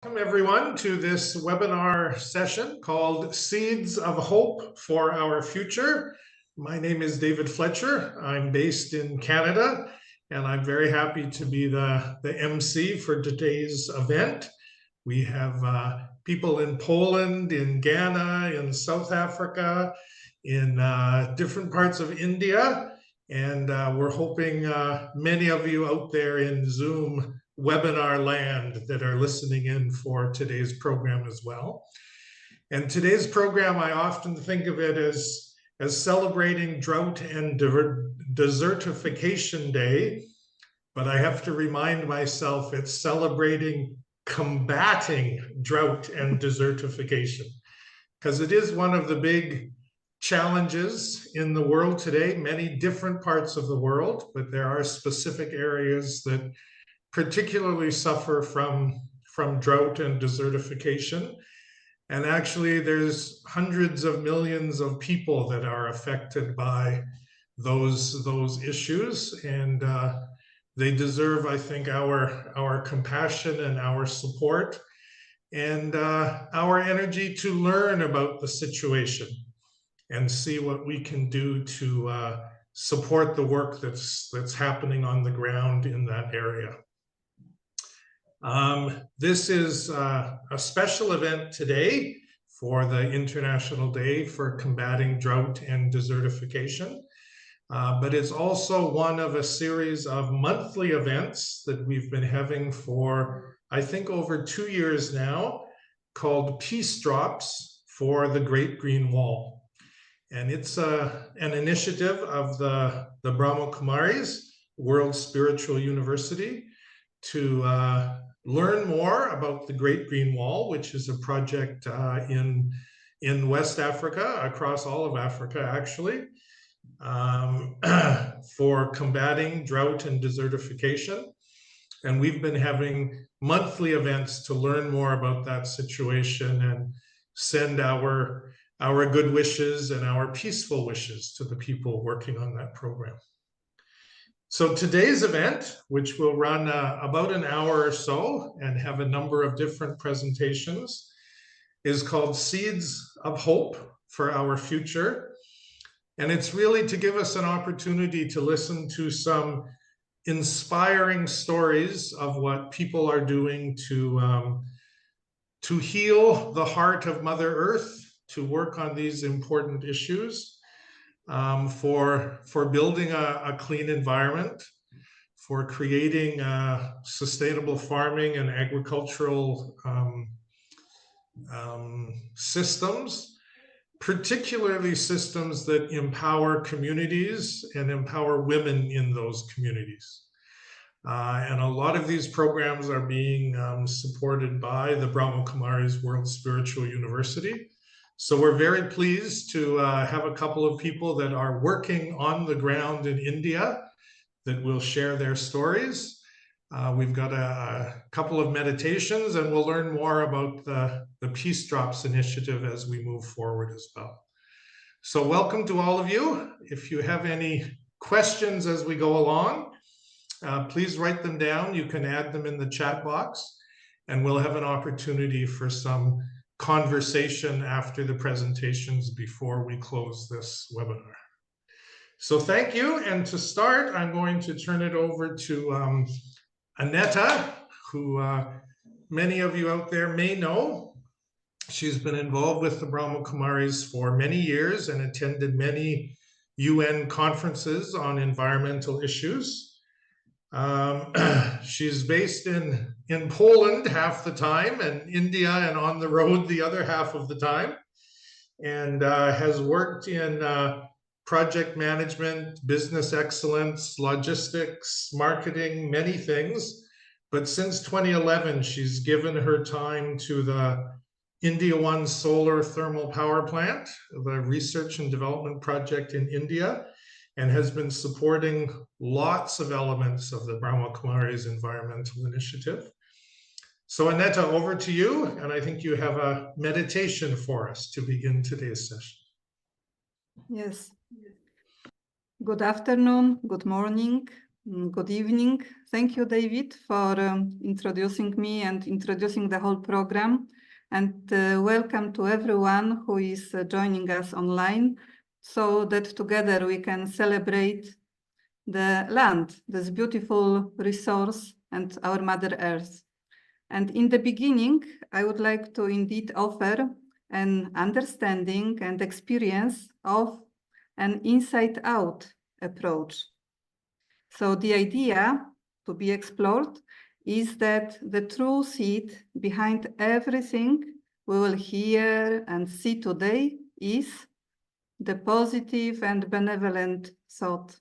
Welcome everyone to this webinar session called Seeds of Hope for Our Future. My name is David Fletcher. I'm based in Canada, and I'm very happy to be the MC for today's event. We have people in Poland, in Ghana, in South Africa, in different parts of India, and we're hoping many of you out there in Zoom webinar land that are listening in for today's program as well. And today's program, I often think of it as celebrating Drought and Desertification Day, but I have to remind myself it's celebrating combating drought and desertification, because it is one of the big challenges in the world today, many different parts of the world, but there are specific areas that particularly suffer from drought and desertification. And actually, there's hundreds of millions of people that are affected by those issues, and they deserve, I think, our compassion and our support and our energy to learn about the situation and see what we can do to support the work that's happening on the ground in that area. This is a special event today for the International Day for Combating Drought and Desertification, but it's also one of a series of monthly events that we've been having for, I think, over 2 years now, called Peace Drops for the Great Green Wall. And it's an initiative of the Brahma Kumaris World Spiritual University to learn more about the Great Green Wall, which is a project in West Africa, across all of Africa, actually, for combating drought and desertification. And we've been having monthly events to learn more about that situation and send our good wishes and our peaceful wishes to the people working on that program. So today's event, which will run about an hour or so and have a number of different presentations, is called Seeds of Hope for Our Future. And it's really to give us an opportunity to listen to some inspiring stories of what people are doing to heal the heart of Mother Earth, to work on these important issues. For building a clean environment, for creating sustainable farming and agricultural systems, particularly systems that empower communities and empower women in those communities. And a lot of these programs are being supported by the Brahma Kumaris World Spiritual University. So we're very pleased to have a couple of people that are working on the ground in India that will share their stories. We've got a couple of meditations, and we'll learn more about the Peace Drops initiative as we move forward as well. So welcome to all of you. If you have any questions as we go along, please write them down. You can add them in the chat box, and we'll have an opportunity for some conversation after the presentations before we close this webinar. So thank you. And to start, I'm going to turn it over to Annetta, who many of you out there may know. She's been involved with the Brahma Kumaris for many years and attended many UN conferences on environmental issues. She's based in Poland half the time, and India and on the road the other half of the time, and has worked in project management, business excellence, logistics, marketing, many things. But since 2011, she's given her time to the India One solar thermal power plant, the research and development project in India, and has been supporting lots of elements of the Brahma Kumaris environmental initiative. So Annetta, over to you, and I think you have a meditation for us to begin today's session. Yes. Good afternoon, good morning, Good evening. Thank you, David, for introducing me and introducing the whole program. And welcome to everyone who is joining us online, so that together we can celebrate the land, this beautiful resource, and our Mother Earth. And in the beginning, I would like to indeed offer an understanding and experience of an inside-out approach. So the idea to be explored is that the true seed behind everything we will hear and see today is the positive and benevolent thought.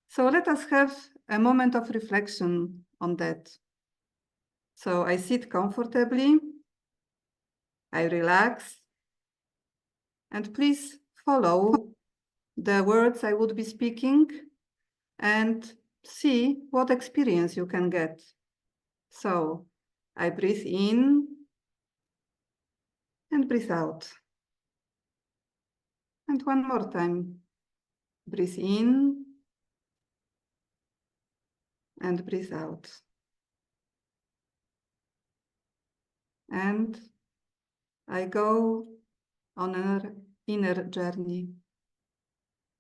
So let us have a moment of reflection on that. So I sit comfortably, I relax, and please follow the words I would be speaking and see what experience you can get. So I breathe in and breathe out. And one more time. Breathe in and breathe out. And I go on an inner journey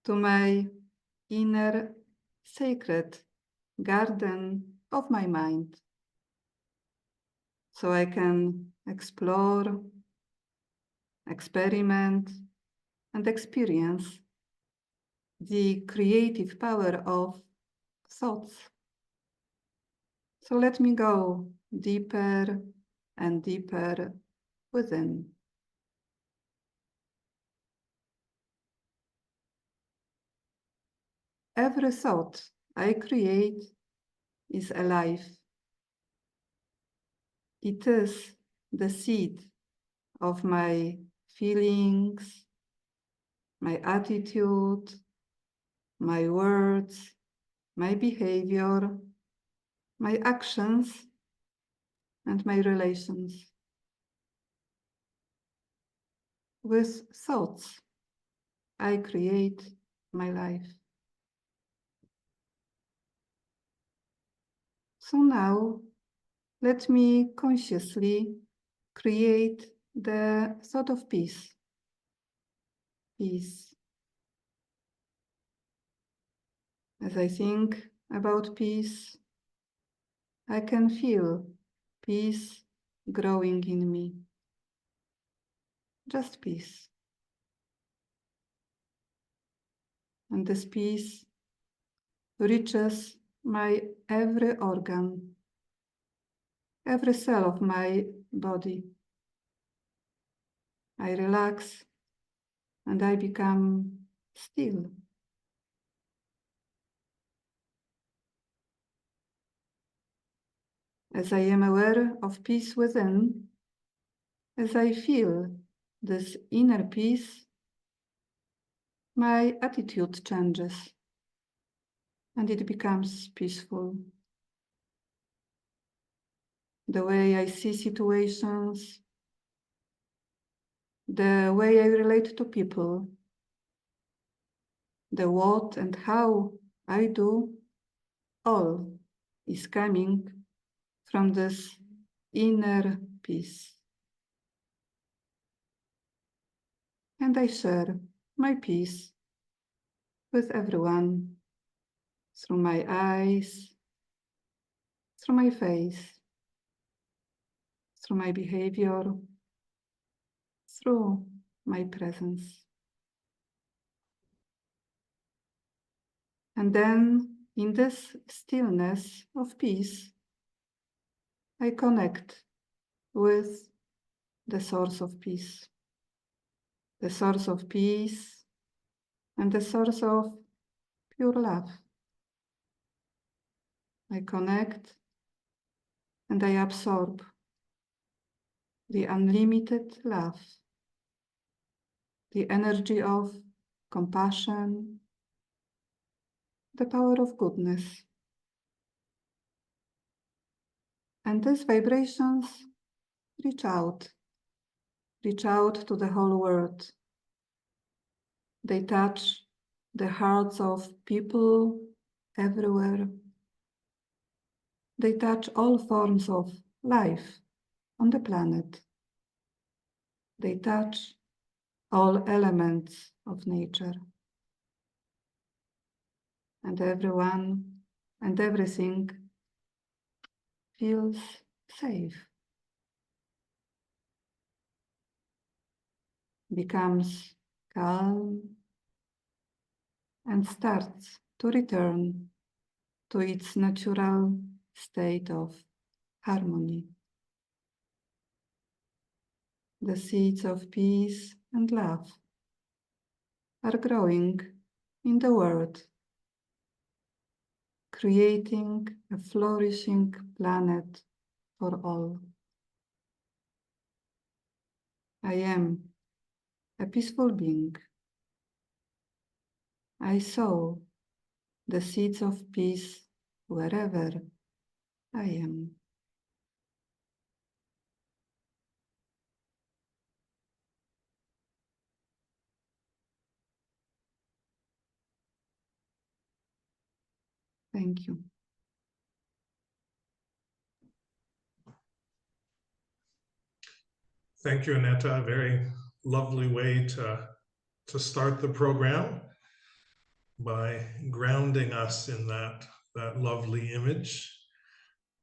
to my inner sacred garden of my mind. So I can explore, experiment, and experience the creative power of thoughts. So let me go deeper and deeper within. Every thought I create is alive. It is the seed of my feelings, my attitude, my words, my behavior, my actions, and my relations. With thoughts, I create my life. So now, let me consciously create the thought of peace. Peace. As I think about peace, I can feel peace growing in me. Just peace. And this peace reaches my every organ, every cell of my body. I relax and I become still. As I am aware of peace within, as I feel this inner peace, my attitude changes and it becomes peaceful. The way I see situations, the way I relate to people, the what and how I do, all is coming from this inner peace. And I share my peace with everyone through my eyes, through my face, through my behavior, through my presence. And then in this stillness of peace, I connect with the source of peace. The source of peace and the source of pure love. I connect and I absorb the unlimited love, the energy of compassion, the power of goodness. And these vibrations reach out to the whole world. They touch the hearts of people everywhere. They touch all forms of life on the planet. They touch all elements of nature. And everyone and everything feels safe, becomes calm, and starts to return to its natural state of harmony. The seeds of peace and love are growing in the world, creating a flourishing planet for all. I am a peaceful being. I sow the seeds of peace wherever I am. Thank you. Thank you, Annetta. A very lovely way to start the program by grounding us in that lovely image,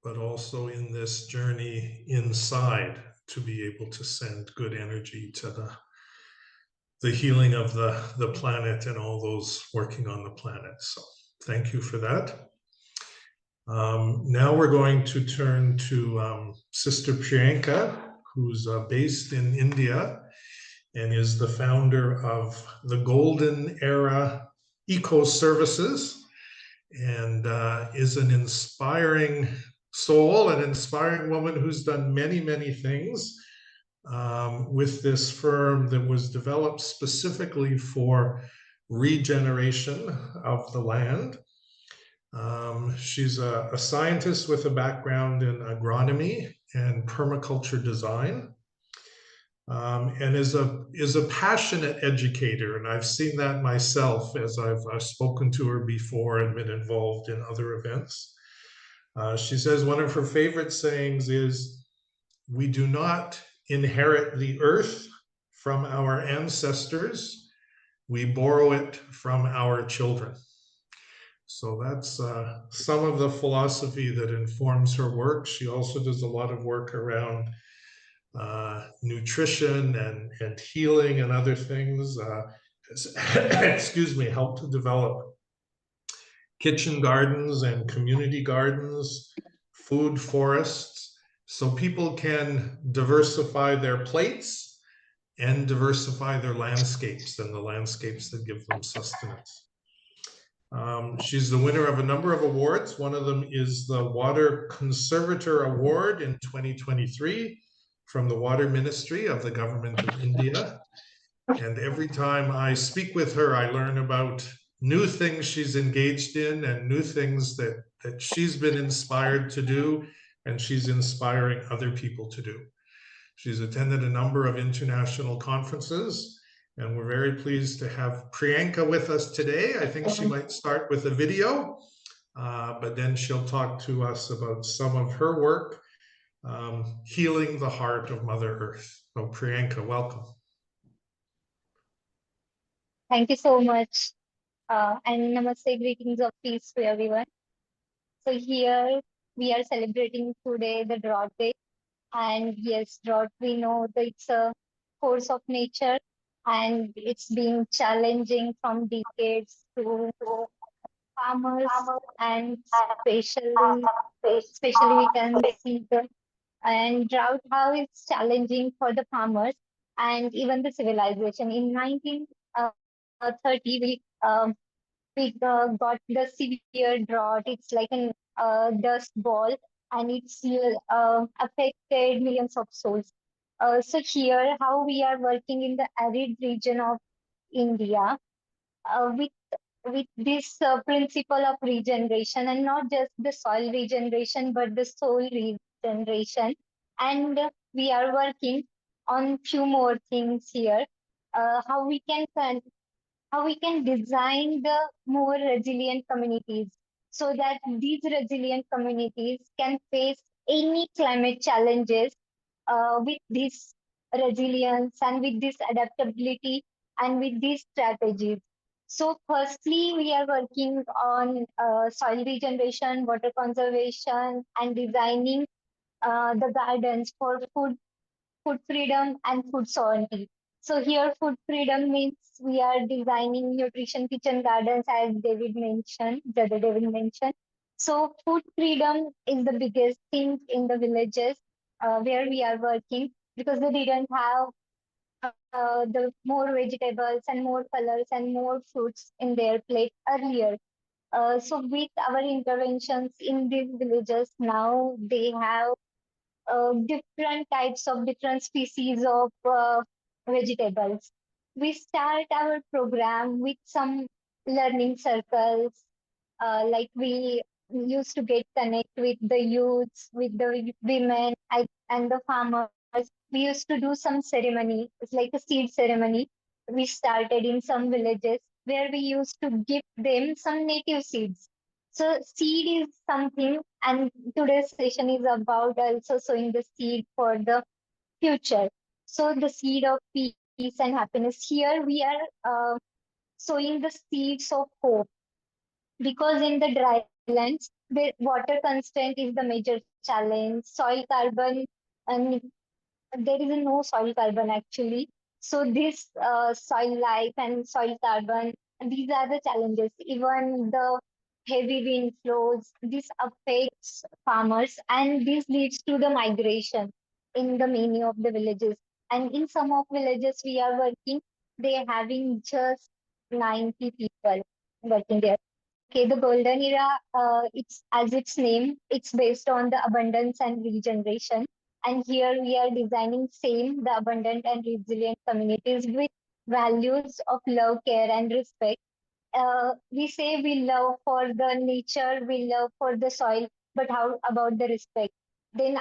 but also in this journey inside to be able to send good energy to the healing of the planet and all those working on the planet. So thank you for that. Now we're going to turn to Sister Priyanka, who's based in India and is the founder of the Golden Era Eco Services, and is an inspiring soul, an inspiring woman who's done many, many things with this firm that was developed specifically for regeneration of the land. She's a scientist with a background in agronomy and permaculture design, and is a passionate educator. And I've seen that myself as I've spoken to her before and been involved in other events. She says one of her favorite sayings is, "We do not inherit the earth from our ancestors, we borrow it from our children." So that's some of the philosophy that informs her work. She also does a lot of work around nutrition and healing and other things. Excuse me, helped to develop kitchen gardens and community gardens, food forests, so people can diversify their plates and diversify their landscapes and the landscapes that give them sustenance. She's the winner of a number of awards. One of them is the Water Conservator Award in 2023 from the Water Ministry of the Government of India. And every time I speak with her, I learn about new things she's engaged in and new things that she's been inspired to do and she's inspiring other people to do. She's attended a number of international conferences, and we're very pleased to have Priyanka with us today. I think she might start with a video, but then she'll talk to us about some of her work, healing the heart of Mother Earth. So Priyanka, welcome. Thank you so much. And namaste, greetings of peace to everyone. So here we are celebrating today the Drought Day. And yes, drought, we know that it's a force of nature and it's been challenging from decades to farmers, and especially we can see the and drought, how it's challenging for the farmers and even the civilization. In 1930, we got the severe drought. It's like a dust ball, and it's affected millions of souls. So here, how we are working in the arid region of India with this principle of regeneration, and not just the soil regeneration, but the soul regeneration. And we are working on few more things here. How we can design the more resilient communities. so that these resilient communities can face any climate challenges with this resilience and with this adaptability and with these strategies. So firstly, we are working on soil regeneration, water conservation, and designing the gardens for food freedom and food sovereignty. So here food freedom means we are designing nutrition kitchen gardens as Brother David mentioned. So food freedom is the biggest thing in the villages where we are working because they didn't have the more vegetables and more colors and more fruits in their plate earlier. So with our interventions in these villages now, they have different types of different species of vegetables. We start our program with some learning circles, like we used to get connect with the youths, with the women and the farmers. We used to do some ceremony. It's like a seed ceremony. We started in some villages where we used to give them some native seeds. So seed is something, and today's session is about also sowing the seed for the future. So the seed of peace and happiness. Here we are sowing the seeds of hope because in the dry lands, the water constant is the major challenge. Soil carbon, and there is no soil carbon actually. So this soil life and soil carbon, these are the challenges. Even the heavy wind flows, this affects farmers and this leads to the migration in the many of the villages. And in some of villages we are working, they are having just 90 people working there. Okay, the golden era, it's as its name, it's based on the abundance and regeneration. And here we are designing same, the abundant and resilient communities with values of love, care, and respect. We say we love for the nature, we love for the soil, but how about the respect? Then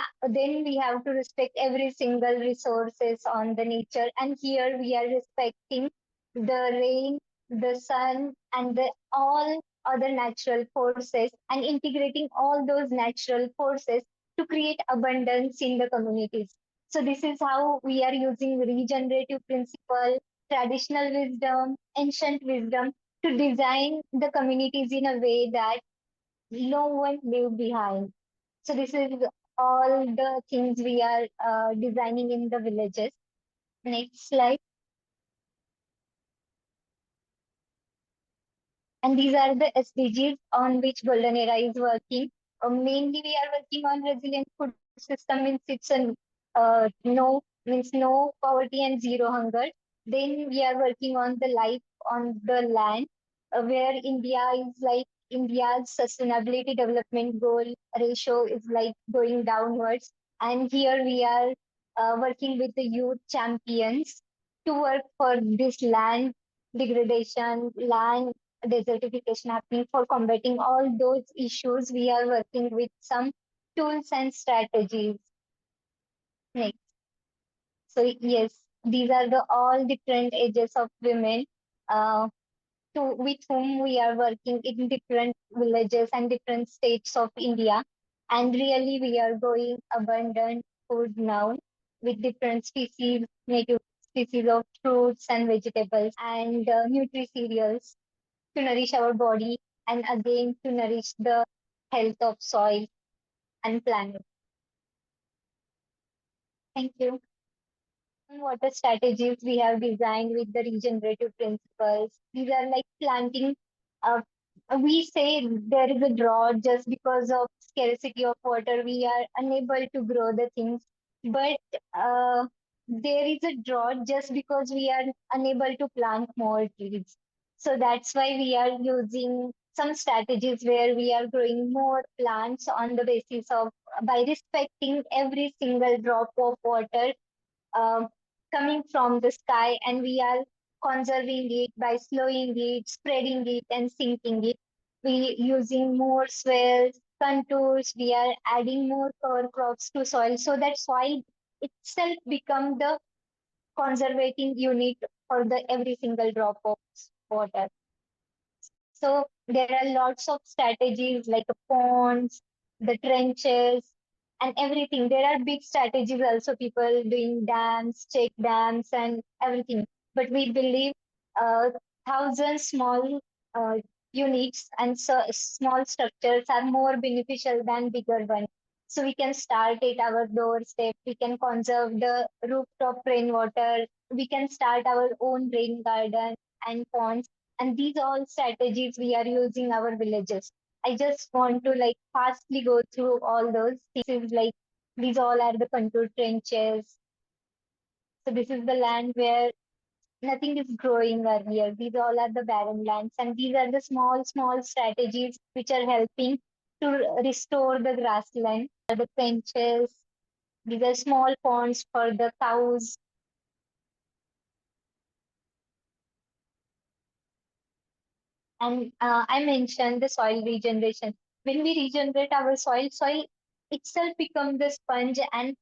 we have to respect every single resources on the nature. And here we are respecting the rain, the sun, and the all other natural forces and integrating all those natural forces to create abundance in the communities. So this is how we are using regenerative principle, traditional wisdom, ancient wisdom to design the communities in a way that no one leave behind. So this is all the things we are designing in the villages. Next slide. And these are the SDGs on which Golden Era is working. Mainly, we are working on resilient food system means it's a no poverty and zero hunger. Then we are working on the life on the land, where India is like India's sustainability development goal ratio is like going downwards. And here we are working with the youth champions to work for this land degradation, land desertification happening. For combating all those issues, we are working with some tools and strategies. Next. So yes, these are the all different ages of women with whom we are working in different villages and different states of India. And really we are growing abundant food now with different species, native species of fruits and vegetables and nutri-cereals to nourish our body and again to nourish the health of soil and planet. Thank you. Water strategies we have designed with the regenerative principles. These are like planting. Uh, we say there is a drought just because of scarcity of water. We are unable to grow the things, but there is a drought just because we are unable to plant more trees. So that's why we are using some strategies where we are growing more plants on the basis of by respecting every single drop of water uh, coming from the sky, and we are conserving it by slowing it, spreading it, and sinking it. We using more swells, contours. We are adding more cover crops to soil so that soil itself become the conservating unit for the every single drop of water. So there are lots of strategies like the ponds, the trenches, and everything. There are big strategies also, people doing dams, check dams, and everything. But we believe uh, thousand small uh, units and so small structures are more beneficial than bigger ones. So we can start at our doorstep. We can conserve the rooftop rainwater. We can start our own rain garden and ponds. And these all strategies we are using our villages. I just want to like fastly go through all those. This is like these all are the contour trenches. So this is the land where nothing is growing earlier. These all are the barren lands, and these are the small strategies which are helping to restore the grassland. The trenches, these are small ponds for the cows. And I mentioned the soil regeneration. When we regenerate our soil itself becomes the sponge and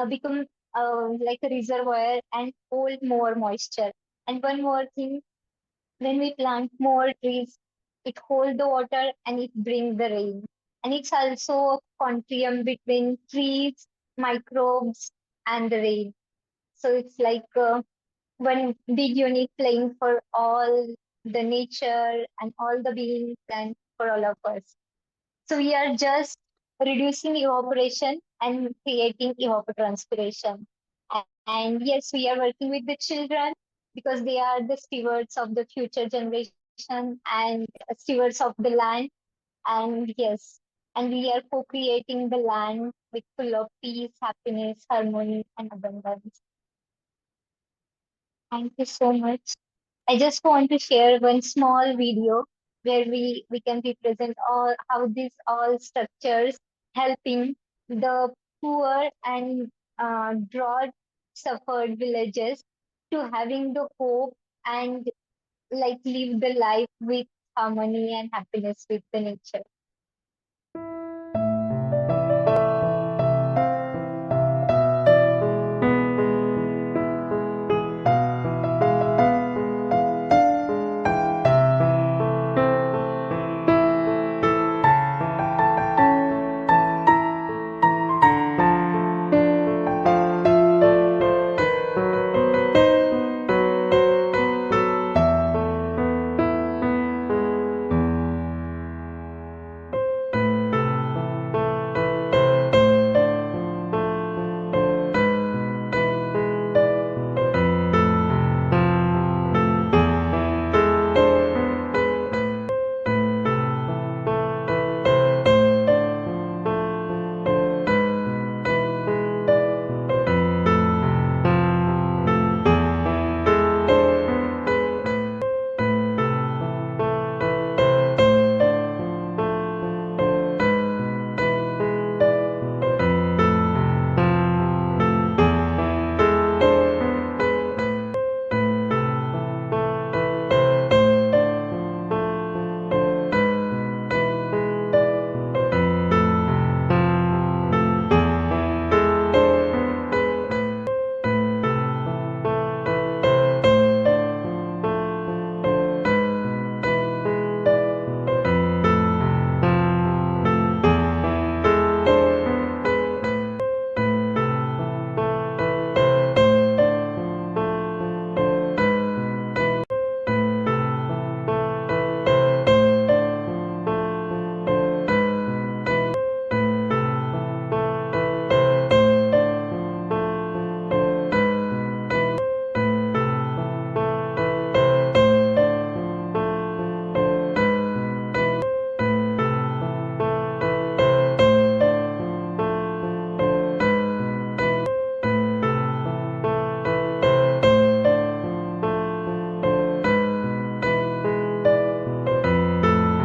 become like a reservoir and hold more moisture. And one more thing, when we plant more trees, it holds the water and it brings the rain. And it's also a continuum between trees, microbes, and the rain. So it's like one big unit playing for all the nature and all the beings and for all of us. So we are just reducing evaporation and creating evapotranspiration. And yes, we are working with the children because they are the stewards of the future generation and stewards of the land. And yes, and we are co-creating the land with full of peace, happiness, harmony, and abundance. Thank you so much. I just want to share one small video where we can represent all how these all structures helping the poor and drought suffered villages to having the hope and like live the life with harmony and happiness with the nature.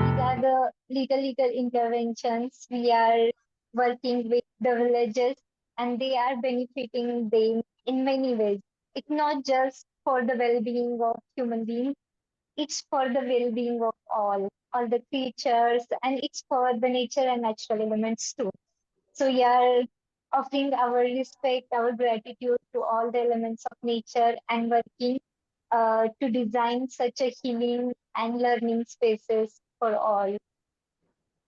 These are the little interventions we are working with the villages, and they are benefiting them in many ways. It's not just for the well-being of human beings, it's for the well-being of all the creatures, and it's for the nature and natural elements too. So we are offering our respect, our gratitude to all the elements of nature and working to design such a healing and learning spaces for all.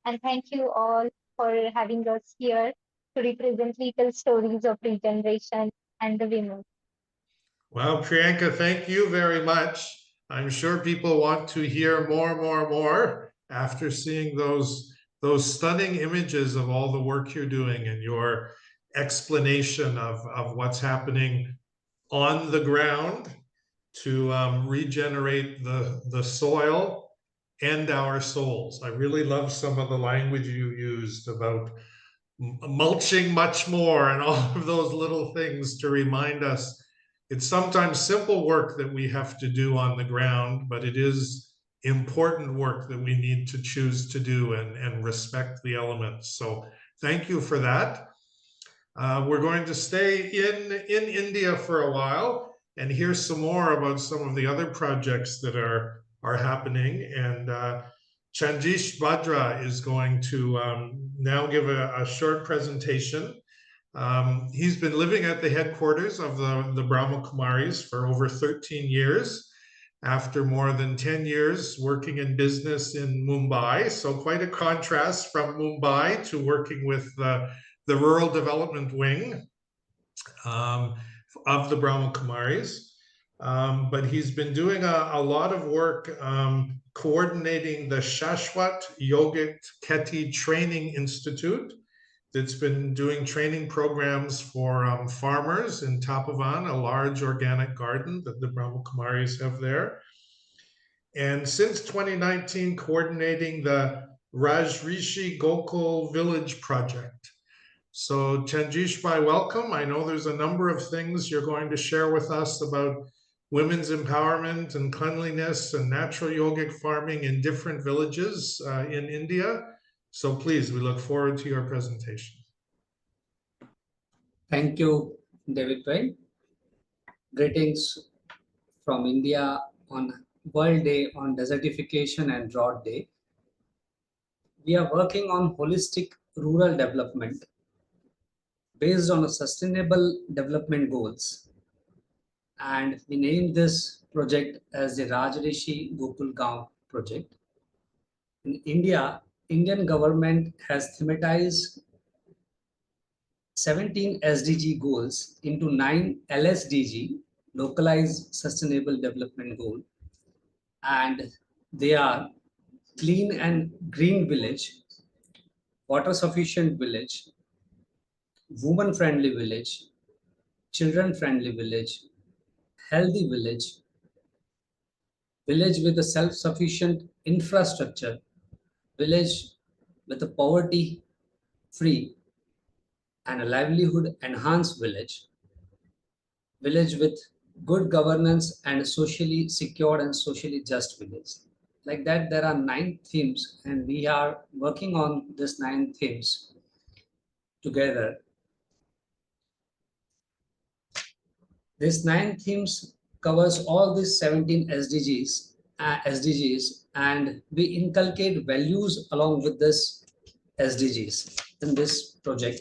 And thank you all for having us here to represent little stories of regeneration and the women. Well, Priyanka, thank you very much. I'm sure people want to hear more after seeing those stunning images of all the work you're doing and your explanation of what's happening on the ground to regenerate the soil and our souls. I really love some of the language you used about mulching much more and all of those little things to remind us it's sometimes simple work that we have to do on the ground, but it is important work that we need to choose to do and respect the elements. So thank you for that. We're going to stay in India for a while and hear some more about some of the other projects that are happening. And Chandish Badra is going to now give a short presentation. He's been living at the headquarters of the Brahma Kumaris for over 13 years, after more than 10 years working in business in Mumbai. So quite a contrast from Mumbai to working with the Rural Development Wing of the Brahma Kumaris. But he's been doing a lot of work coordinating the Shashwat Yogic Kheti Training Institute that's been doing training programs for farmers in Tapovan, a large organic garden that the Brahma Kumaris have there. And since 2019, coordinating the Rajrishi Gokul Village Project. So Chandish Bhai, welcome. I know there's a number of things you're going to share with us about women's empowerment and cleanliness and natural yogic farming in different villages in India. So please, we look forward to your presentation. Thank you, David Bhai. Greetings from India on World Day on Desertification and Drought Day. We are working on holistic rural development based on a sustainable development goals. And we named this project as the Rajrishi Gokul Gaon project. In India, Indian government has thematized 17 SDG goals into 9 LSDG, localized sustainable development goal. And they are clean and green village, water sufficient village, woman friendly village, children friendly village, healthy village, village with a self-sufficient infrastructure, village with a poverty free and a livelihood enhanced village, village with good governance and a socially secure and socially just village. Like that, there are 9 themes and we are working on these 9 themes together. This 9 themes covers all these 17 SDGs, and we inculcate values along with this SDGs in this project.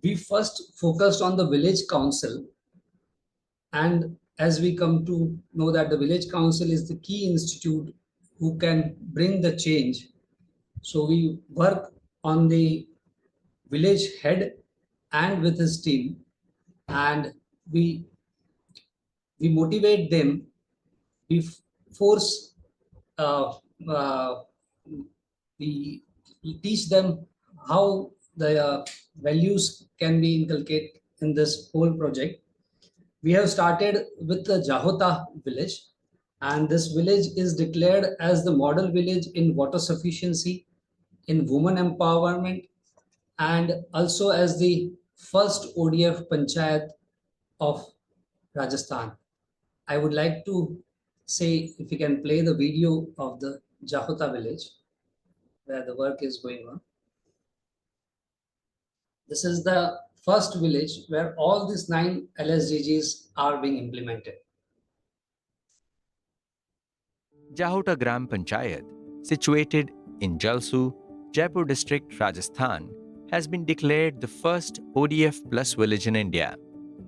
We first focused on the village council, and as we come to know that the village council is the key institute who can bring the change. So we work on the village head and with his team, and we motivate them, we force, we teach them how the values can be inculcated in this whole project. We have started with the Jahota village, and this village is declared as the model village in water sufficiency, in women empowerment, and also as the first ODF Panchayat of Rajasthan. I would like to say if we can play the video of the Jahota village where the work is going on. This is the first village where all these 9 LSDGs are being implemented. Jahota Gram Panchayat, situated in Jalsu, Jaipur district, Rajasthan, has been declared the first ODF plus village in India,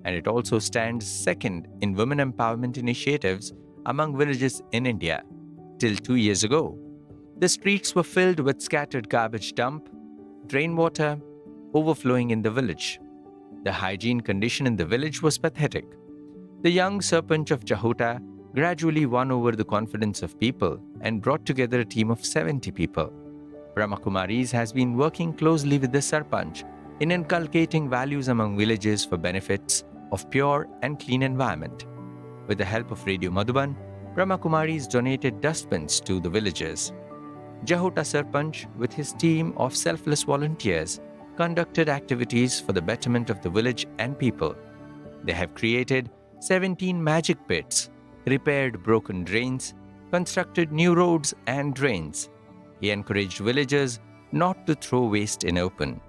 and it also stands second in women empowerment initiatives among villages in India. till 2 years ago. The streets were filled with scattered garbage dump, rainwater overflowing in the village. The hygiene condition in the village was pathetic. The young Sarpanch of Jahota gradually won over the confidence of people and brought together a team of 70 people. Brahmakumaris has been working closely with the Sarpanch in inculcating values among villages for benefits of pure and clean environment. With the help of Radio Madhuban, Brahmakumaris donated dustbins to the villages. Jahota Sarpanch, with his team of selfless volunteers, conducted activities for the betterment of the village and people. They have created 17 magic pits, repaired broken drains, constructed new roads and drains. He encouraged villagers not to throw waste in open.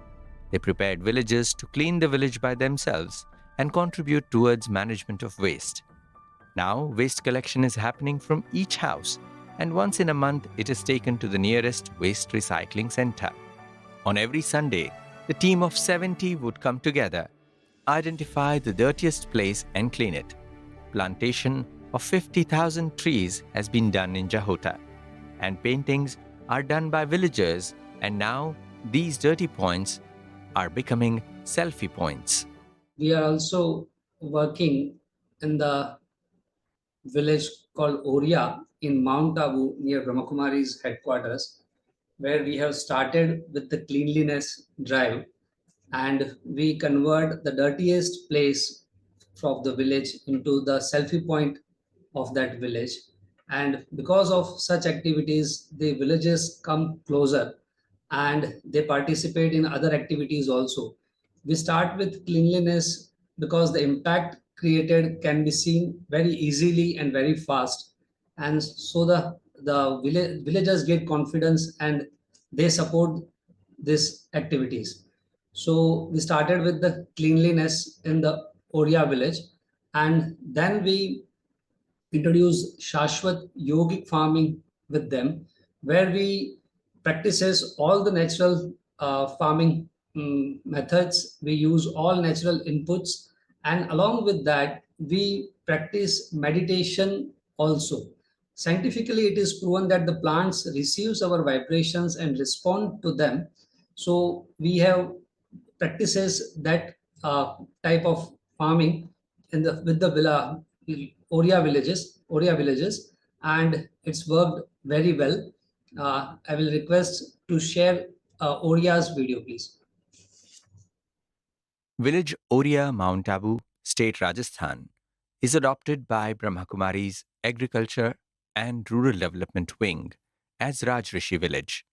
They prepared villagers to clean the village by themselves and contribute towards management of waste. Now, waste collection is happening from each house, and once in a month it is taken to the nearest waste recycling center. On every Sunday, the team of 70 would come together, identify the dirtiest place and clean it. Plantation of 50,000 trees has been done in Jahota, and paintings are done by villagers, and now these dirty points are becoming selfie points. We are also working in the village called Oria in Mount Abu near Brahmakumari's headquarters, where we have started with the cleanliness drive, and we convert the dirtiest place of the village into the selfie point of that village. And because of such activities, the villages come closer and they participate in other activities also. We start with cleanliness because the impact created can be seen very easily and very fast. And so the villagers get confidence and they support these activities. So we started with the cleanliness in the Oria village, and then we introduced Shashwat yogic farming with them, where we practices all the natural farming methods. We use all natural inputs, and along with that, we practice meditation also. Scientifically, it is proven that the plants receives our vibrations and respond to them. So we have practices that type of farming in the with the villa Oria villages, and it's worked very well. I will request to share Oria's video, please. Village Oria, Mount Abu, State Rajasthan, is adopted by Brahmakumari's Agriculture and Rural Development Wing as Rajrishi Village.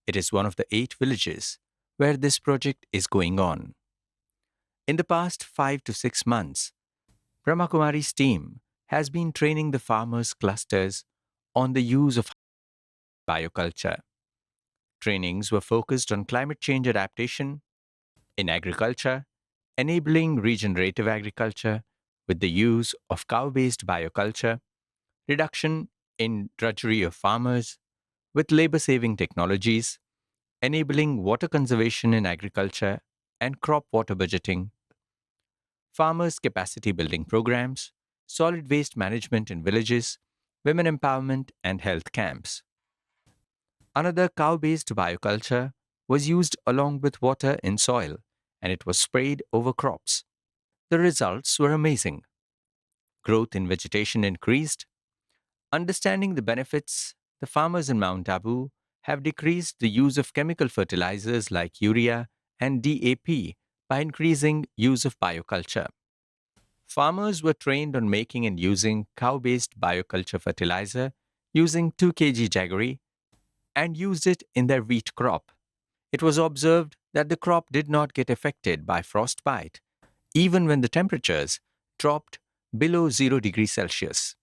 It is one of the 8 villages where this project is going on. In the past 5 to 6 months, Brahmakumari's team has been training the farmers' clusters on the use of bioculture. Trainings were focused on climate change adaptation in agriculture, enabling regenerative agriculture with the use of cow-based bioculture, reduction in drudgery of farmers with labor-saving technologies, enabling water conservation in agriculture and crop water budgeting, farmers' capacity building programs, solid waste management in villages, women empowerment, and health camps. Another cow-based bioculture was used along with water in soil, and it was sprayed over crops. The results were amazing. Growth in vegetation increased. Understanding the benefits, the farmers in Mount Abu have decreased the use of chemical fertilizers like urea and DAP by increasing use of bioculture. Farmers were trained on making and using cow-based bioculture fertilizer using 2 kg jaggery and used it in their wheat crop. It was observed that the crop did not get affected by frostbite, even when the temperatures dropped below 0 degrees Celsius.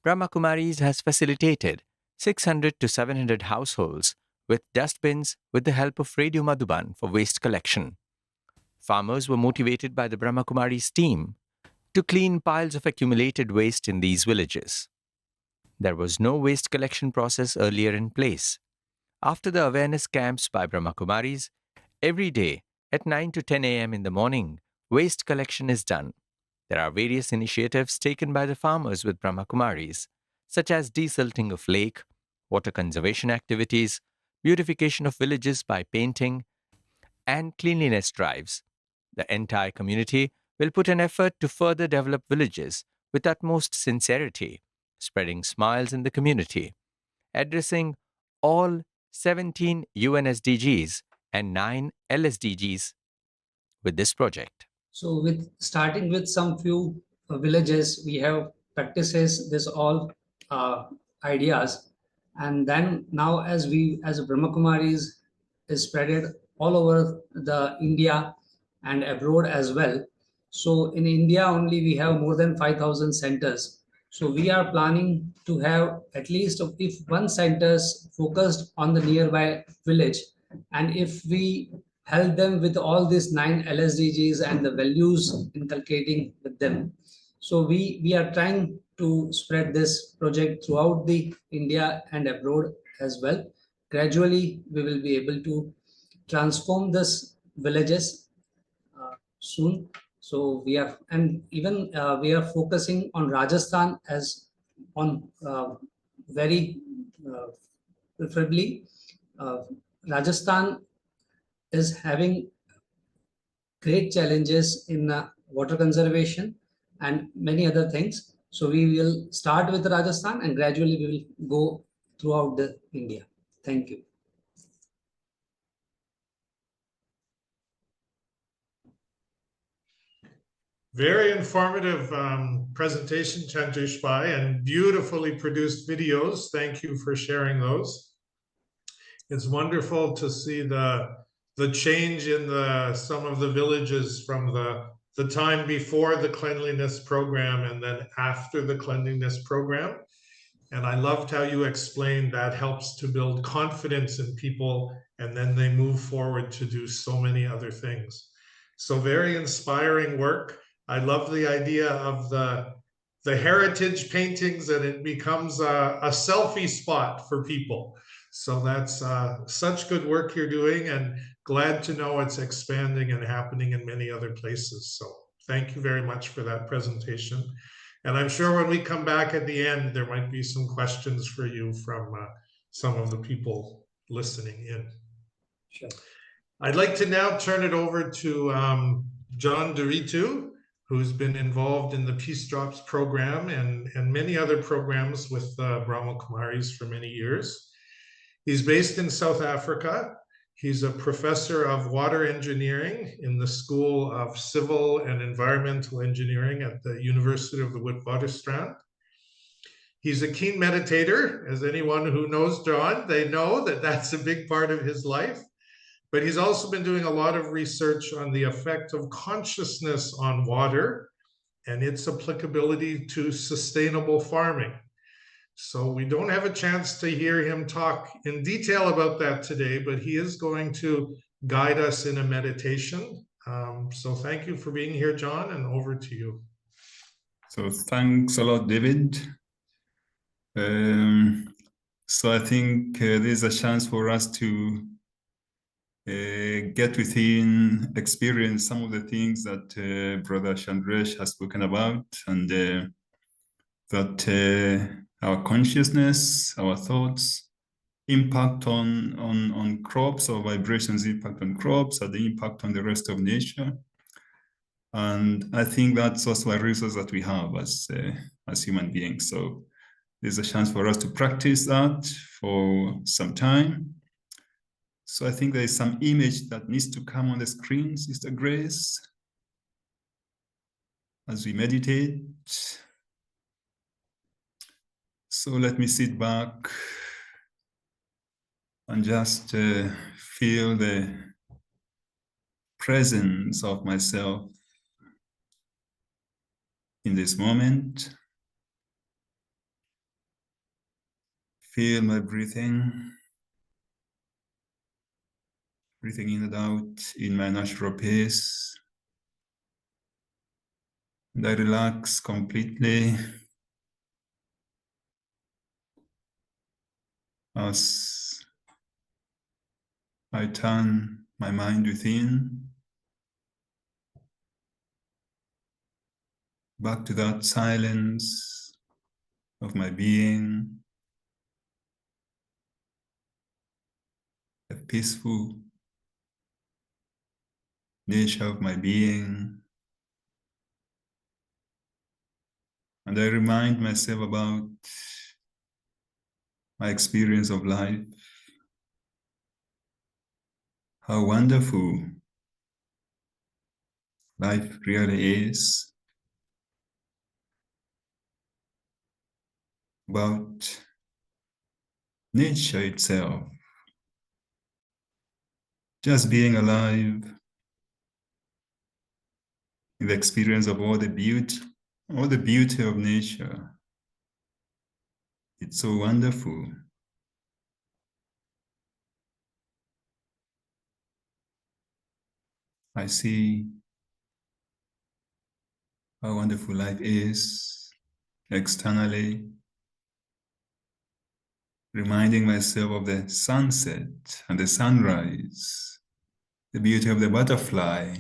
Brahmakumaris has facilitated 600 to 700 households with dustbins with the help of Radio Madhuban for waste collection. Farmers were motivated by the Brahmakumaris team to clean piles of accumulated waste in these villages. There was no waste collection process earlier in place. After the awareness camps by Brahmakumaris, every day at 9 to 10 a.m. in the morning, waste collection is done. There are various initiatives taken by the farmers with Brahmakumaris, such as desilting of lake, water conservation activities, beautification of villages by painting, and cleanliness drives. The entire community will put an effort to further develop villages with utmost sincerity, spreading smiles in the community, addressing all 17 UN SDGs and 9 LSDGs with this project. So with starting with some few villages, we have practices this all ideas, and then now as Brahma Kumaris is spreaded all over the India and abroad as well. So in India only we have more than 5,000 centers. So we are planning to have at least if one centers focused on the nearby village, and if we help them with all these 9 LSDGs and the values inculcating with them. So we are trying to spread this project throughout the India and abroad as well. Gradually, we will be able to transform this villages soon. So we are, and even we are focusing on Rajasthan as on very preferably. Rajasthan is having great challenges in water conservation and many other things. So we will start with Rajasthan and gradually we will go throughout the India. Thank you. Very informative presentation, Chandrash Bhai, and beautifully produced videos. Thank you for sharing those. It's wonderful to see the change in some of the villages from the time before the cleanliness program and then after the cleanliness program. And I loved how you explained that helps to build confidence in people, and then they move forward to do so many other things. So very inspiring work. I love the idea of the heritage paintings, and it becomes a selfie spot for people. So that's such good work you're doing, and glad to know it's expanding and happening in many other places. So thank you very much for that presentation. And I'm sure when we come back at the end, there might be some questions for you from some of the people listening in. Sure. I'd like to now turn it over to John Duritu, who's been involved in the Peace Drops program and many other programs with Brahma Kumaris for many years. He's based in South Africa. He's a professor of water engineering in the School of Civil and Environmental Engineering at the University of the Witwatersrand. He's a keen meditator. As anyone who knows John, they know that that's a big part of his life. But he's also been doing a lot of research on the effect of consciousness on water and its applicability to sustainable farming. So we don't have a chance to hear him talk in detail about that today, but he is going to guide us in a meditation. So thank you for being here, John, and over to you. So thanks a lot, David. So I think there's a chance for us to get within, experience some of the things that Brother Chandrash has spoken about, and that our consciousness, our thoughts, impact on crops, or vibrations impact on crops, or the impact on the rest of nature. And I think that's also a resource that we have as human beings. So there's a chance for us to practice that for some time. So I think there is some image that needs to come on the screen, Sister Grace, as we meditate. So let me sit back and just feel the presence of myself in this moment. Feel my breathing. Breathing in and out in my natural pace. And I relax completely as I turn my mind within, back to that silence of my being, the peaceful nature of my being. And I remind myself about my experience of life, how wonderful life really is, about nature itself, just being alive, in the experience of all the beauty of nature. It's so wonderful. I see how wonderful life is externally, reminding myself of the sunset and the sunrise, the beauty of the butterfly,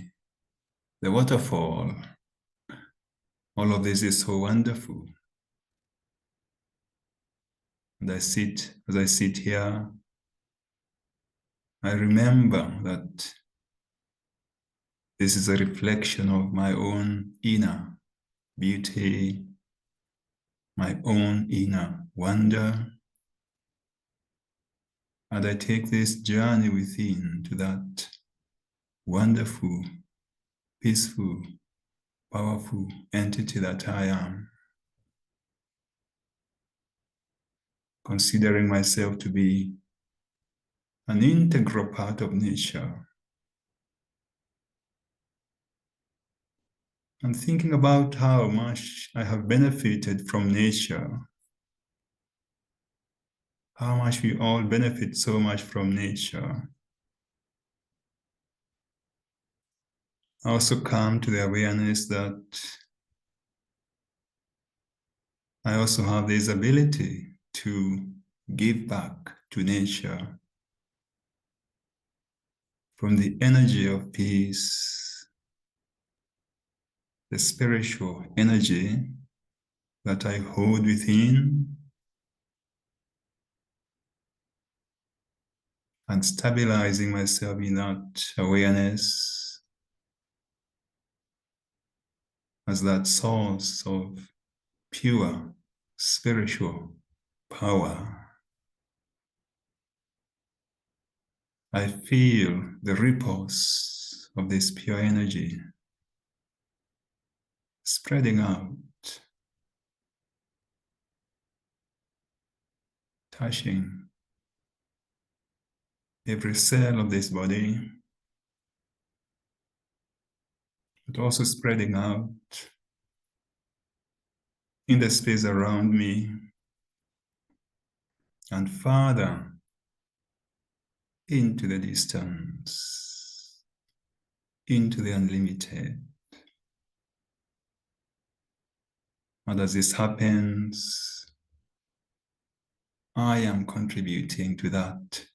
the waterfall. All of this is so wonderful. And as I sit here, I remember that this is a reflection of my own inner beauty, my own inner wonder. And I take this journey within to that wonderful, peaceful, powerful entity that I am, considering myself to be an integral part of nature. I'm thinking about how much I have benefited from nature, how much we all benefit so much from nature. I also come to the awareness that I also have this ability to give back to nature from the energy of peace, the spiritual energy that I hold within, and stabilizing myself in that awareness as that source of pure spiritual power. I feel the ripples of this pure energy spreading out, touching every cell of this body, but also spreading out in the space around me and farther into the distance, into the unlimited. And as this happens, I am contributing to that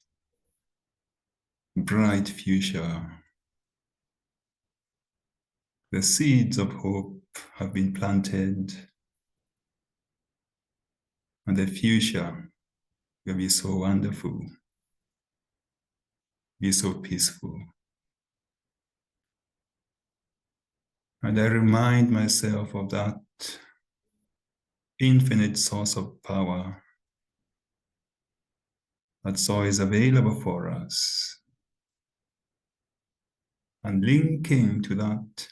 bright future. The seeds of hope have been planted, and the future will be so wonderful, be so peaceful. And I remind myself of that infinite source of power that's always available for us. And linking to that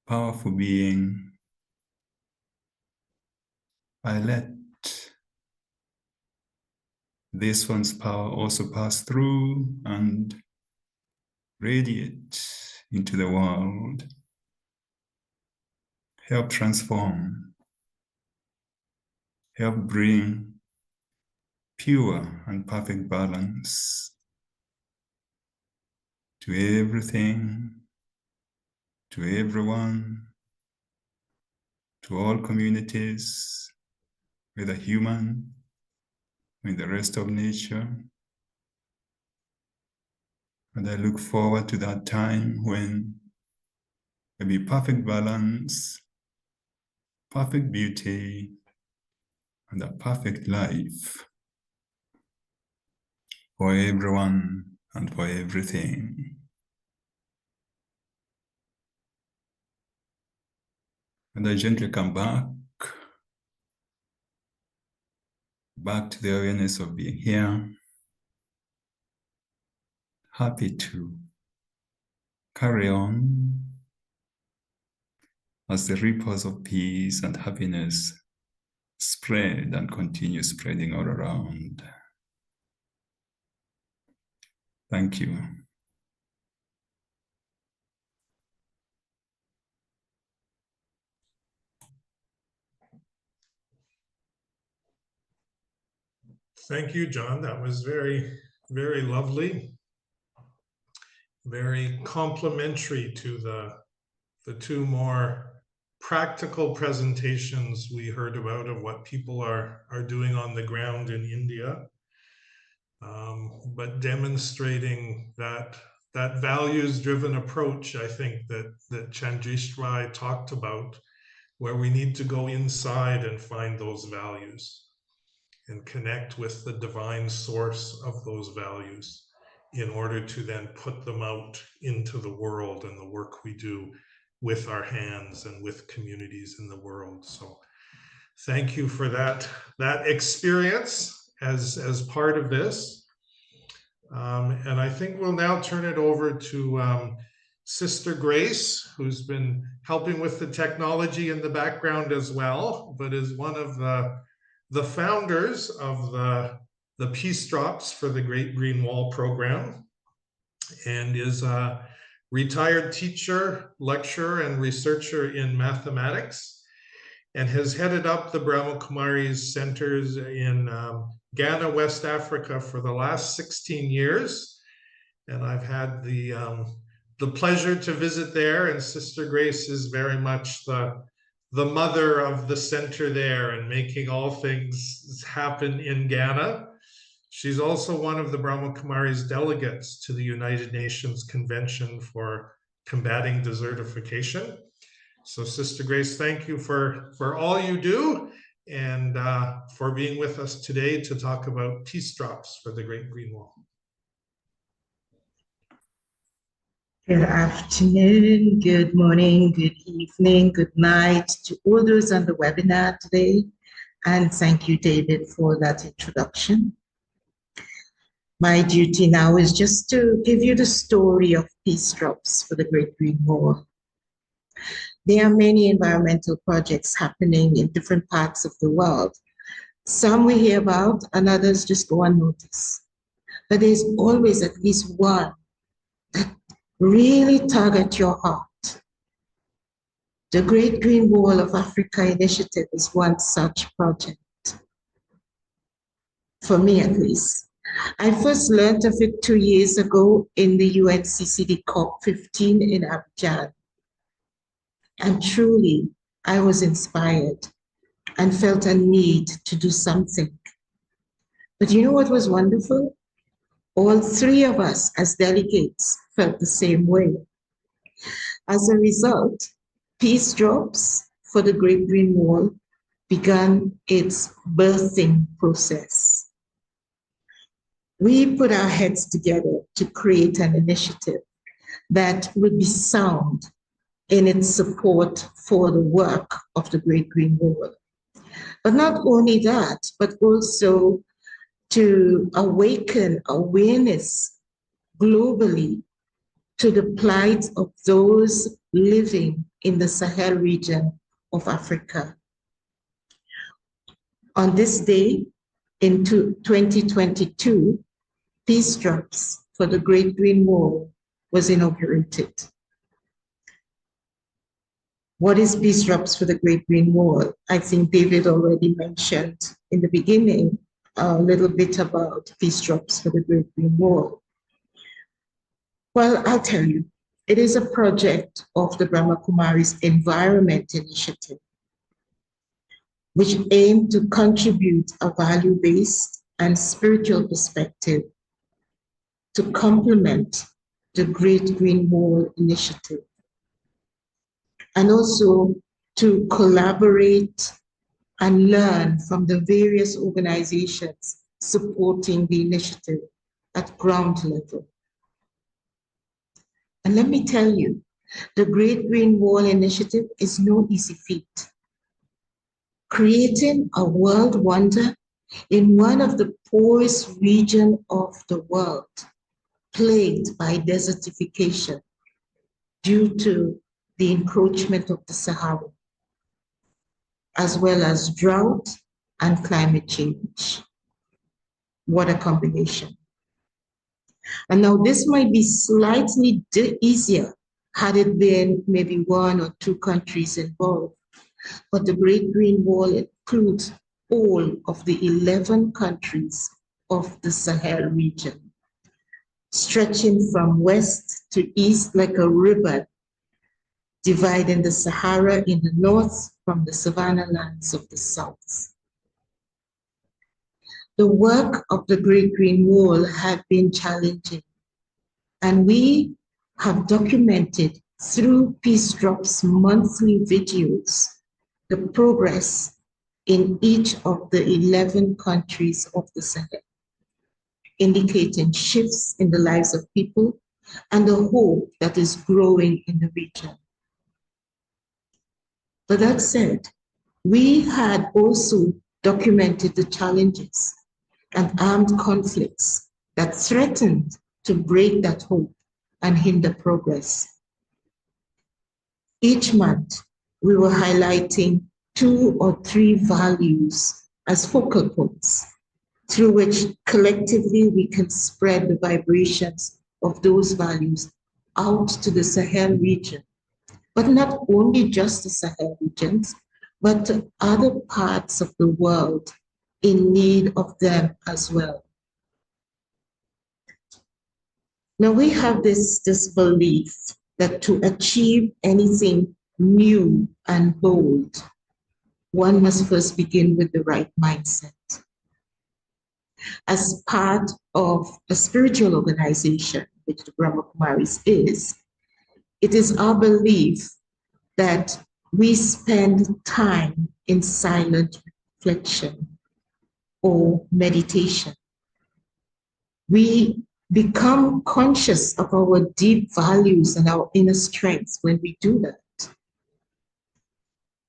powerful being, I let this one's power also pass through and radiate into the world, help transform, help bring pure and perfect balance to everything, to everyone, to all communities, whether human, with the rest of nature. And I look forward to that time when there'll be perfect balance, perfect beauty, and a perfect life for everyone and for everything. And I gently come back to the awareness of being here, happy to carry on as the ripples of peace and happiness spread and continue spreading all around. Thank you. Thank you, John. That was very, very lovely. Very complimentary to the two more practical presentations we heard about of what people are doing on the ground in India. But demonstrating that values-driven approach, I think that Chandrishrai talked about, where we need to go inside and find those values and connect with the divine source of those values in order to then put them out into the world and the work we do with our hands and with communities in the world. So thank you for that experience as part of this. And I think we'll now turn it over to Sister Grace, who's been helping with the technology in the background as well, but is one of the founders of the Peace Drops for the Great Green Wall program, and is a retired teacher, lecturer, and researcher in mathematics, and has headed up the Brahma Kumaris centers in Ghana, West Africa for the last 16 years. And I've had the pleasure to visit there, and Sister Grace is very much the mother of the center there and making all things happen in Ghana. She's also one of the Brahma Kumaris delegates to the United Nations Convention for Combating Desertification. So Sister Grace, thank you for all you do and for being with us today to talk about peace drops for the Great Green Wall. Good afternoon, good morning, good evening, good night to all those on the webinar today. And thank you, David, for that introduction. My duty now is just to give you the story of peace drops for the Great Green Wall. There are many environmental projects happening in different parts of the world. Some we hear about and others just go unnoticed. But there's always at least one that really tug at your heart. The Great Green Wall of Africa Initiative is one such project. For me at least. I first learned of it 2 years ago in the UNCCD COP15 in Abidjan. And truly, I was inspired and felt a need to do something. But you know what was wonderful? All three of us as delegates felt the same way. As a result, Peace Drops for the Great Green Wall began its birthing process. We put our heads together to create an initiative that would be sound in its support for the work of the Great Green Wall. But not only that, but also to awaken awareness globally to the plight of those living in the Sahel region of Africa. On this day, in 2022, Peace Drops for the Great Green Wall was inaugurated. What is Peace Drops for the Great Green Wall? I think David already mentioned in the beginning a little bit about Peace Drops for the Great Green Wall. Well, I'll tell you, it is a project of the Brahma Kumaris Environment Initiative, which aimed to contribute a value-based and spiritual perspective to complement the Great Green Wall Initiative, and also to collaborate and learn from the various organizations supporting the initiative at ground level. And let me tell you, the Great Green Wall Initiative is no easy feat. Creating a world wonder in one of the poorest regions of the world, plagued by desertification due to the encroachment of the Sahara, as well as drought and climate change. What a combination. And now this might be slightly easier had it been maybe 1 or 2 countries involved, but the Great Green Wall includes all of the 11 countries of the Sahel region, stretching from west to east like a ribbon, dividing the Sahara in the north from the savanna lands of the south. The work of the Great Green Wall has been challenging, and we have documented through Peace Drop's monthly videos the progress in each of the 11 countries of the Sahel, indicating shifts in the lives of people and the hope that is growing in the region. But that said, we had also documented the challenges and armed conflicts that threatened to break that hope and hinder progress. Each month, we were highlighting 2 or 3 values as focal points through which collectively we can spread the vibrations of those values out to the Sahel region, but not only just the Sahel regions, but to other parts of the world in need of them as well. Now we have this belief that to achieve anything new and bold, one must first begin with the right mindset. As part of a spiritual organization, which the Brahma Kumaris is, it is our belief that we spend time in silent reflection or meditation. We become conscious of our deep values and our inner strengths when we do that.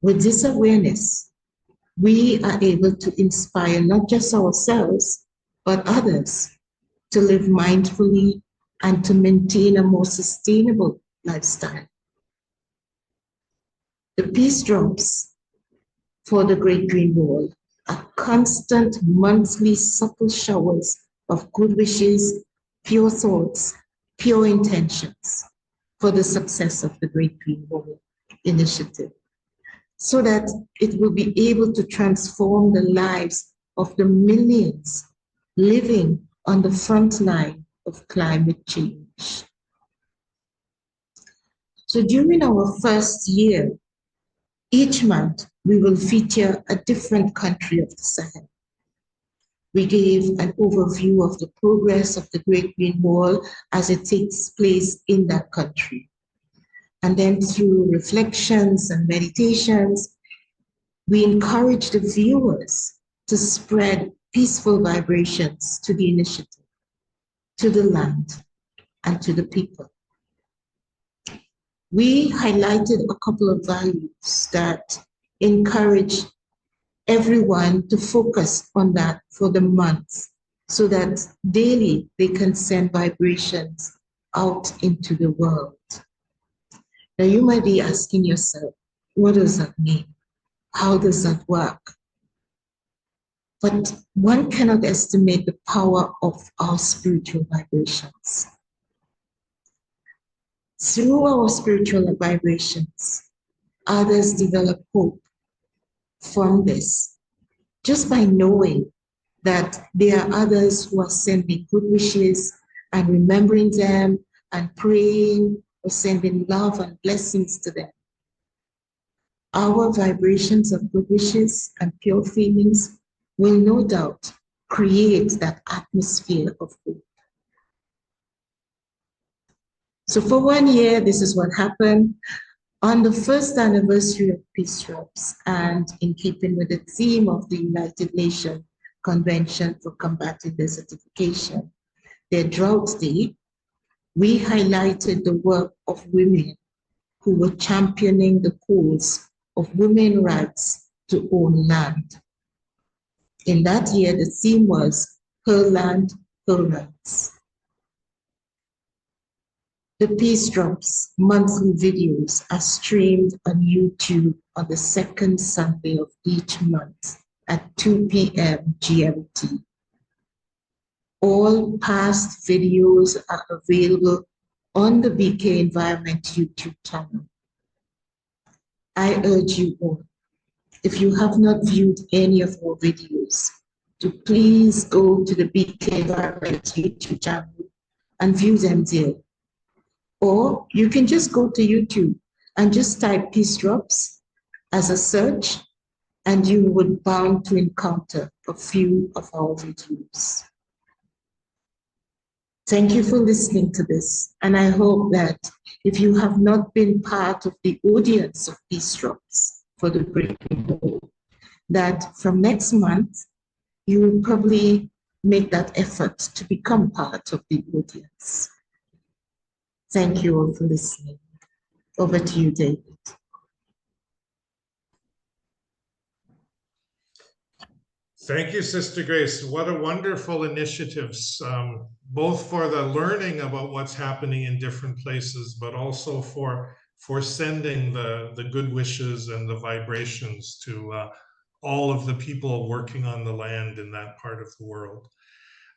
With this awareness, we are able to inspire not just ourselves, but others to live mindfully and to maintain a more sustainable lifestyle. The peace drops for the Great Green Wall are constant monthly subtle showers of good wishes, pure thoughts, pure intentions for the success of the Great Green Wall initiative, so that it will be able to transform the lives of the millions living on the front line of climate change. So during our first year, each month we will feature a different country of the Sahel. We gave an overview of the progress of the Great Green Wall as it takes place in that country. And then through reflections and meditations, we encourage the viewers to spread peaceful vibrations to the initiative, to the land, and to the people. We highlighted a couple of values that encourage everyone to focus on that for the month so that daily they can send vibrations out into the world. Now you might be asking yourself, what does that mean? How does that work? But one cannot estimate the power of our spiritual vibrations. Through our spiritual vibrations, others develop hope from this, just by knowing that there are others who are sending good wishes and remembering them and praying or sending love and blessings to them. Our vibrations of good wishes and pure feelings will no doubt create that atmosphere of hope. So for 1 year, this is what happened. On the first anniversary of Peace Drops, and in keeping with the theme of the United Nations Convention for Combating Desertification, their Drought Day, we highlighted the work of women who were championing the cause of women's rights to own land. In that year, the theme was Her Land, Her Rights. The Peace Drops monthly videos are streamed on YouTube on the second Sunday of each month at 2 p.m. GMT. All past videos are available on the BK Environment YouTube channel. I urge you all, if you have not viewed any of our videos, to please go to the BK Environment YouTube channel and view them there. Or you can just go to YouTube and just type Peace Drops as a search, and you would bound to encounter a few of our videos. Thank you for listening to this, and I hope that if you have not been part of the audience of Peace Drops for the Breaking Hole, that from next month, you will probably make that effort to become part of the audience. Thank you all for listening. Over to you, David. Thank you, Sister Grace. What a wonderful initiatives, both for the learning about what's happening in different places, but also for sending the good wishes and the vibrations to all of the people working on the land in that part of the world.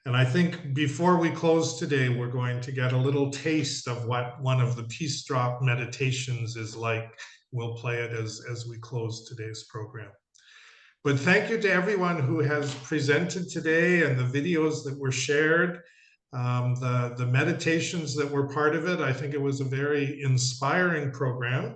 And I think before we close today, we're going to get a little taste of what one of the Peace Drop meditations is like. We'll play it as we close today's program. But thank you to everyone who has presented today and the videos that were shared, the meditations that were part of it. I think it was a very inspiring program.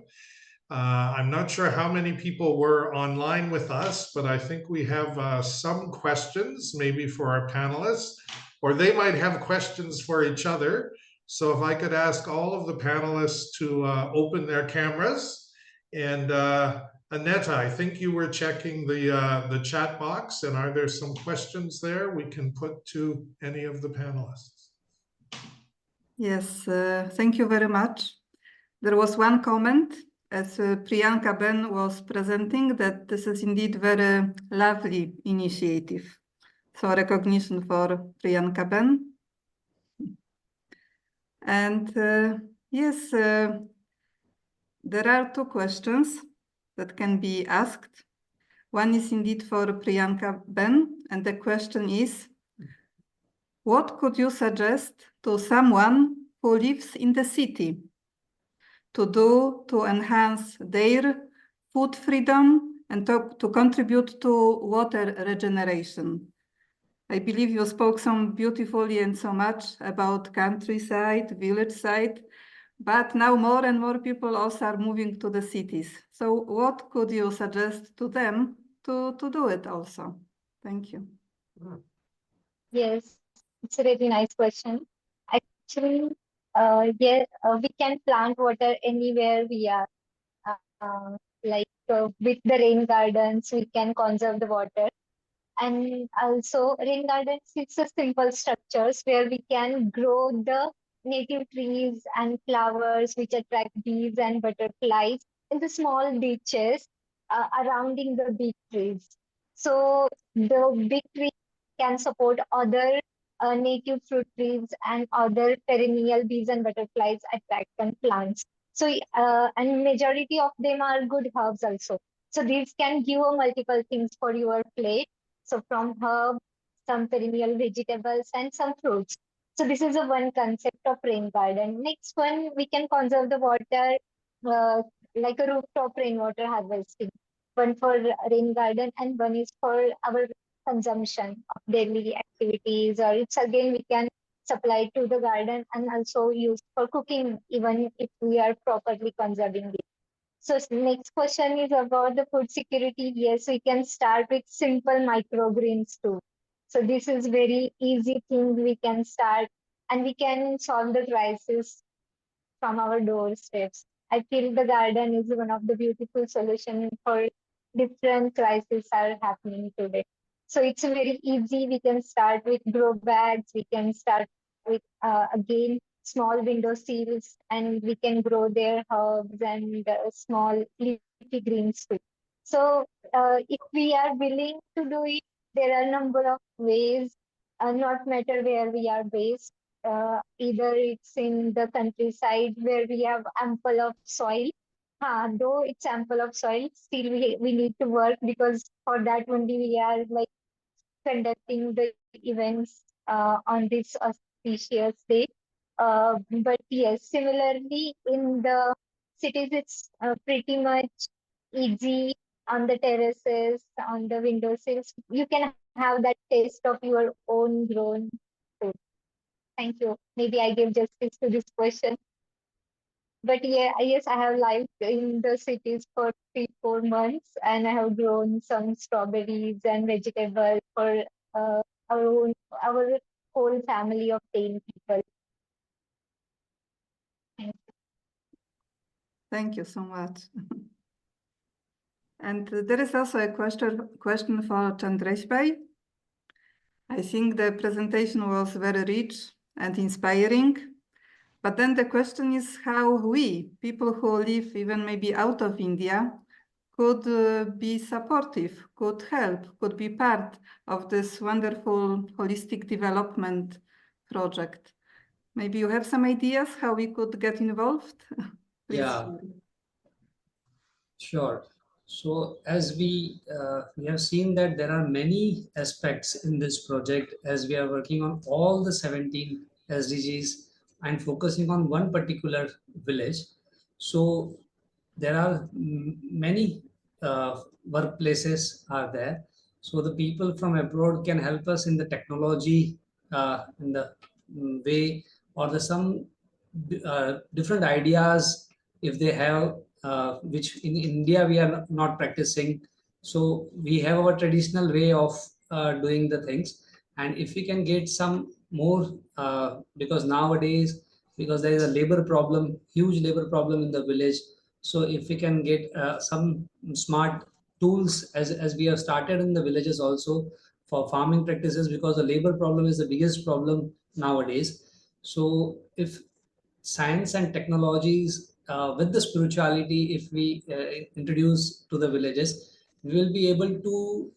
I'm not sure how many people were online with us, but I think we have some questions maybe for our panelists, or they might have questions for each other. So if I could ask all of the panelists to open their cameras. And Annette, I think you were checking the chat box, and are there some questions there we can put to any of the panelists? Yes, thank you very much. There was one comment as Priyanka Ben was presenting that this is indeed very lovely initiative. So recognition for Priyanka Ben. And yes, there are two questions that can be asked. One is indeed for Priyanka Ben, and the question is, what could you suggest to someone who lives in the city to do to enhance their food freedom and to contribute to water regeneration? I believe you spoke so beautifully and so much about countryside, village side, but now more and more people also are moving to the cities. So what could you suggest to them to do it also? Thank you. Yes, it's a really nice question. Actually, we can plant water anywhere we are. With the rain gardens, we can conserve the water. And also, rain gardens, it's a simple structures where we can grow the native trees and flowers which attract bees and butterflies in the small ditches surrounding the big trees. So the big trees can support other native fruit trees and other perennial bees and butterflies attract plants. So and majority of them are good herbs also. So these can give multiple things for your plate. So from herbs, some perennial vegetables, and some fruits. So this is a one concept of rain garden. Next one, we can conserve the water like a rooftop rainwater harvesting. One for rain garden and one is for our consumption of daily activities, or it's again we can supply to the garden and also use for cooking even if we are properly conserving it. So next question is about the food security. Yes, we can start with simple microgreens too. So this is very easy thing we can start and we can solve the crisis from our doorsteps. I feel the garden is one of the beautiful solutions for different crises are happening today. So it's very easy. We can start with grow bags. We can start with again small window sills, and we can grow their herbs and small leafy greens too. So if we are willing to do it, there are a number of ways. Not matter where we are based. Either it's in the countryside where we have ample of soil. Though it's ample of soil, still we need to work, because for that only we are like conducting the events on this auspicious day. But yes, similarly in the cities, it's pretty much easy on the terraces, on the windowsills. You can have that taste of your own grown food. Thank you. Maybe I gave justice to this question. But yeah, yes, I have lived in the cities for 3, 4 months, and I have grown some strawberries and vegetables for uh, our own, our whole family of 10 people. Thank you so much. And there is also a question for Chandresh Bhai. I think the presentation was very rich and inspiring. But then the question is how we, people who live even maybe out of India, could be supportive, could help, could be part of this wonderful holistic development project. Maybe you have some ideas how we could get involved? Please. Yeah, sure. So as we have seen that there are many aspects in this project, as we are working on all the 17 SDGs and focusing on one particular village. So there are many workplaces are there. So the people from abroad can help us in the technology, in the way, or the some different ideas if they have, which in India we are not practicing. So we have our traditional way of doing the things, and if we can get some more, because nowadays, because there is a labor problem, huge labor problem in the village. So if we can get some smart tools, as we have started in the villages also for farming practices, because the labor problem is the biggest problem nowadays. So if science and technologies with the spirituality, if we introduce to the villages, we will be able to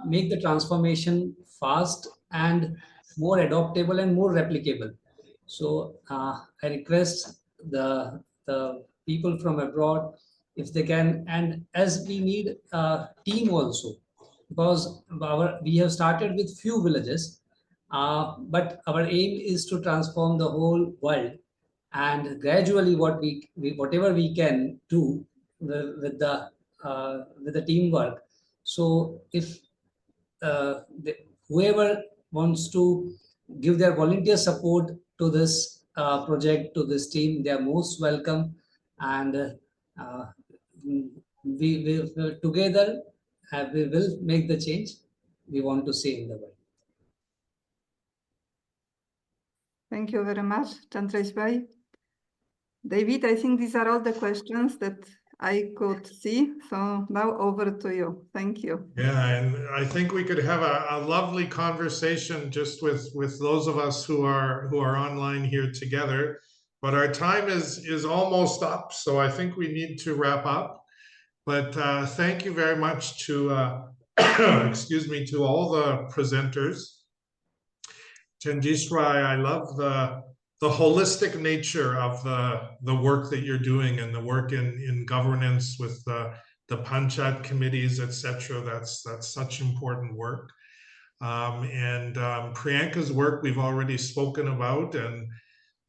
make the transformation fast and more adaptable and more replicable. So I request the people from abroad, if they can, and as we need a team also, because we have started with few villages, but our aim is to transform the whole world, and gradually whatever we can do with the teamwork. So if whoever wants to give their volunteer support to this project, to this team, they are most welcome. And we together we will make the change we want to see in the world. Thank you very much, Chandresh Bhai. David, I think these are all the questions that I could see. So now over to you. Thank you. Yeah, and I think we could have a lovely conversation just with those of us who are online here together. But our time is almost up, so I think we need to wrap up. But thank you very much to excuse me, to all the presenters. Chandresh, I love the holistic nature of the work that you're doing and the work in governance with the Panchayat committees, etc. That's such important work. And Priyanka's work we've already spoken about. And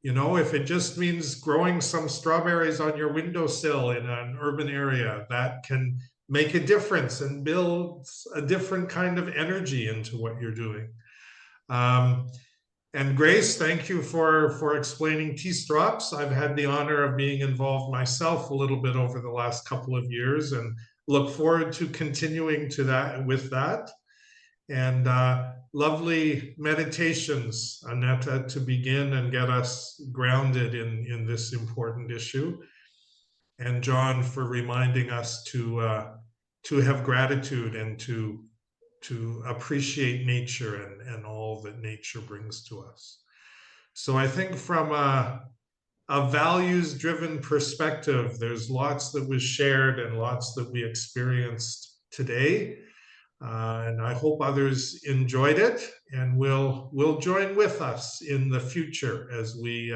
you know, if it just means growing some strawberries on your windowsill in an urban area, that can make a difference and build a different kind of energy into what you're doing. And Grace, thank you for explaining T-Strops. I've had the honor of being involved myself a little bit over the last couple of years, and look forward to continuing to that with that. And lovely meditations, Annetta, to begin and get us grounded in this important issue. and John for reminding us to have gratitude and to appreciate nature and all that nature brings to us. So I think from a values-driven perspective, there's lots that was shared and lots that we experienced today. And I hope others enjoyed it and will join with us in the future as we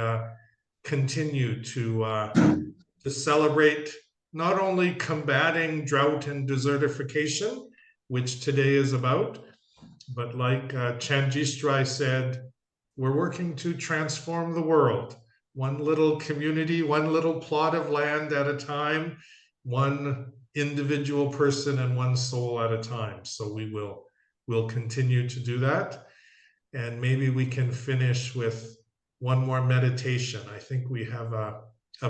continue to celebrate not only combating drought and desertification, which today is about, but like Chanjistrai said, we're working to transform the world, one little community, one little plot of land at a time, one individual person and one soul at a time. So we'll continue to do that. And maybe we can finish with one more meditation. I think we have a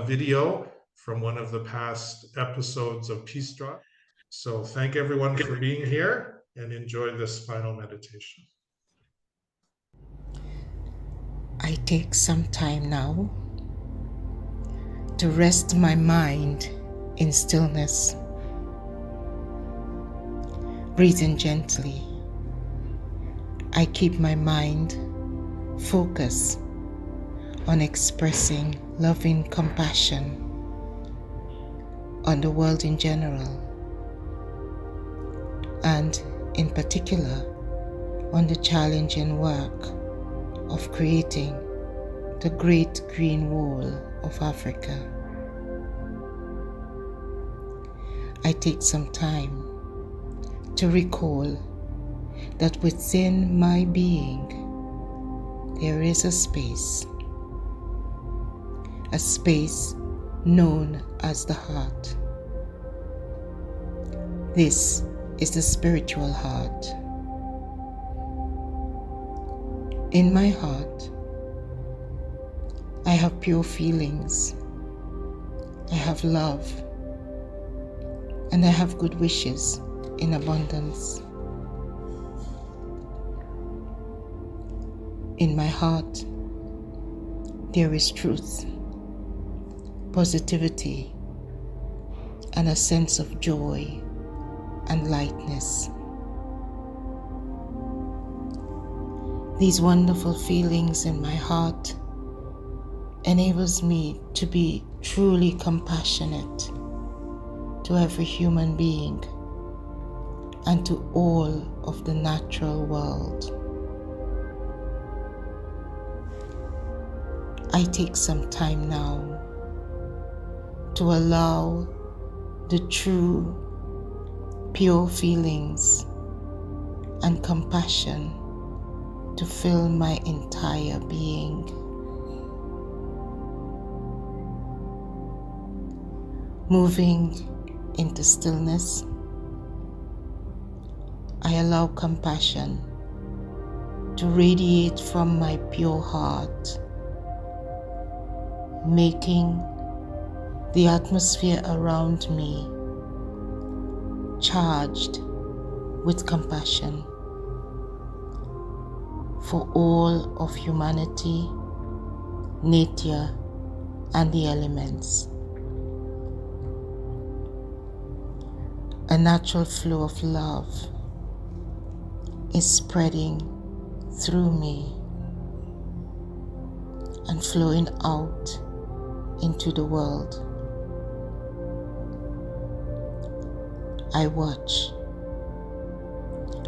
video from one of the past episodes of Peace Drop. So thank everyone for being here and enjoy this final meditation. I take some time now to rest my mind in stillness, breathing gently. I keep my mind focused on expressing loving compassion on the world in general, and in particular on the challenging work of creating the Great Green Wall of Africa. I take some time to recall that within my being there is a space known as the heart. This is the spiritual heart. In my heart, I have pure feelings, I have love, and I have good wishes in abundance. In my heart, there is truth, positivity, and a sense of joy and lightness. These wonderful feelings in my heart enables me to be truly compassionate to every human being and to all of the natural world. I take some time now to allow the true, pure feelings and compassion to fill my entire being. Moving into stillness, I allow compassion to radiate from my pure heart, making the atmosphere around me charged with compassion for all of humanity, nature, and the elements. A natural flow of love is spreading through me and flowing out into the world. I watch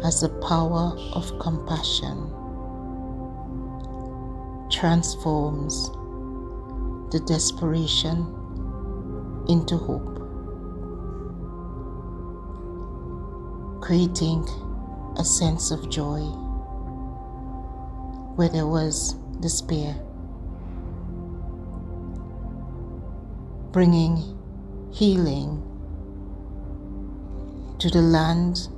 as the power of compassion transforms the desperation into hope, creating a sense of joy where there was despair, bringing healing to the land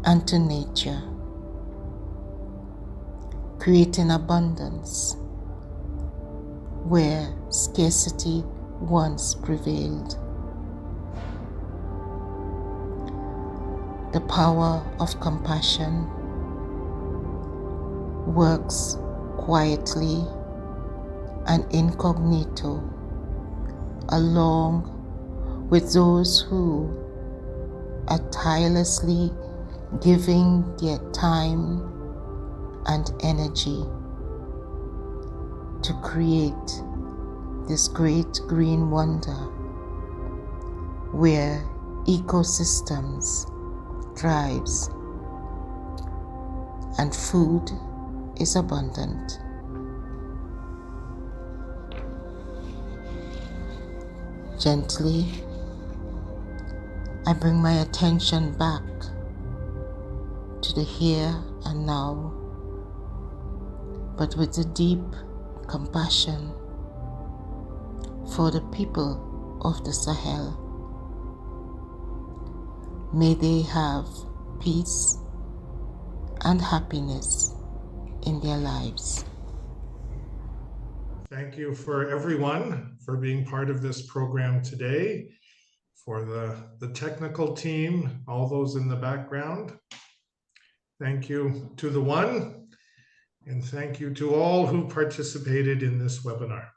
and to nature, creating abundance where scarcity once prevailed. The power of compassion works quietly and incognito along with those who are tirelessly giving their time and energy to create this great green wonder where ecosystems thrives and food is abundant. Gently, I bring my attention back to the here and now, but with a deep compassion for the people of the Sahel. May they have peace and happiness in their lives. Thank you for everyone for being part of this program today, for the technical team, all those in the background. Thank you to the one, and thank you to all who participated in this webinar.